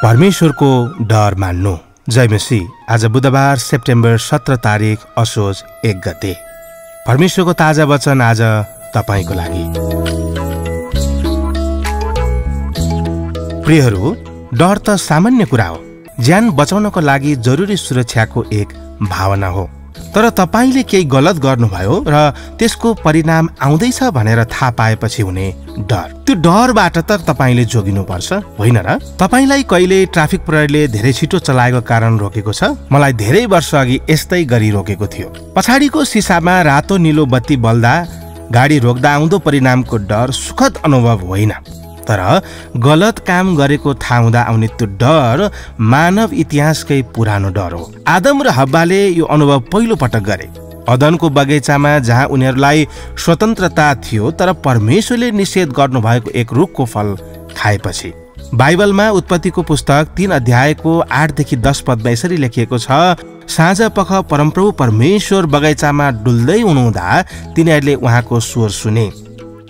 परमेश्वरको डर मान्नु। जय मसीह। आज बुधबार सेप्टेम्बर 17 तारिक असोज 1 गते। परमेश्वरको ताजा वचन आज तपाईको लागि। प्रियहरू, डर त सामान्य कुरा हो। ज्यान बचाउनको लागि जरुरी सुरक्षाको एक भावना हो। तर तपाईले केही गलत गर्नुभयो र त्यसको परिणाम आउँदैछ भनेर थाहा पाएपछि हुने डर, त्यो डरबाट त तपाईले जोगिनुपर्छ, होइन र? तपाईलाई कहिले ट्राफिक प्रहरीले धेरै छिटो चलाएको कारण रोकेको छ? मलाई धेरै वर्ष अघि यस्तै गरी रोकेको थियो। पछाडिको सिसामा रातो नीलो बत्ती बल्दा गाडी रोक्दा आउँदो परिणामको डर सुखद अनुभव होइन, तर गलत काम गरेको थाहा हुँदा आउने त्यो डर मानव इतिहासकै पुरानो डर हो। आदम र हव्वाले यो अनुभव पहिलो पटक गरे। अदनको बगैँचामा जहाँ उनीहरूलाई स्वतन्त्रता थियो, तर परमेश्वरले निषेध गर्नुभएको एक रुखको फल खाएपछि। बाइबलमा उत्पत्तिको पुस्तक 3 अध्यायको 8 देखि 10 पदमा यसरी लेखिएको छ, साँझ पख परमप्रभु परमेश्वर बगैँचामा डुल्दै हुनुहुँदा तिनीहरूले उहाँको स्वर सुने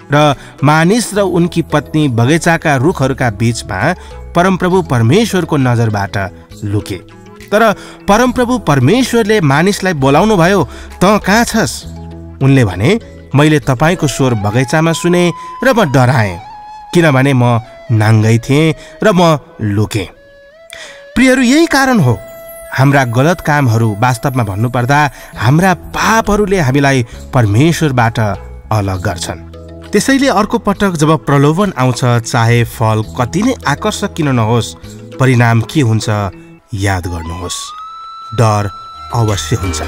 र मानिस र उनकी पत्नी बगैँचाका रुखहरूका बीचमा परमप्रभु परमेश्वरको नजरबाट लुके। तर परमप्रभु परमेश्वरले मानिसलाई बोलाउनु भयो, त कहाँ छस्? उनले भने, मैले तपाईको स्वर बगैँचामा सुने र म डराएँ, किनभने म नाङ्गै थिएँ र म लुकेँ। प्रियहरू, यही कारण हो हाम्रा गलत कामहरू, वास्तवमा भन्नुपर्दा हाम्रा पापहरूले हामीलाई परमेश्वरबाट अलग गर्छन्। त्यसैले अर्को पटक जब प्रलोभन आउँछ, चाहे फल कति नै आकर्षक किन नहोस्, परिणाम के हुन्छ याद गर्नुहोस्, डर अवश्य हुन्छ।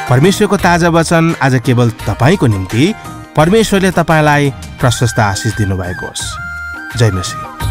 परमेश्वरको ताजा वचन आज केवल तपाईको निम्ति। परमेश्वरले तपाईलाई प्रशस्त आशिष दिनुभएको होस्। जय मसीह।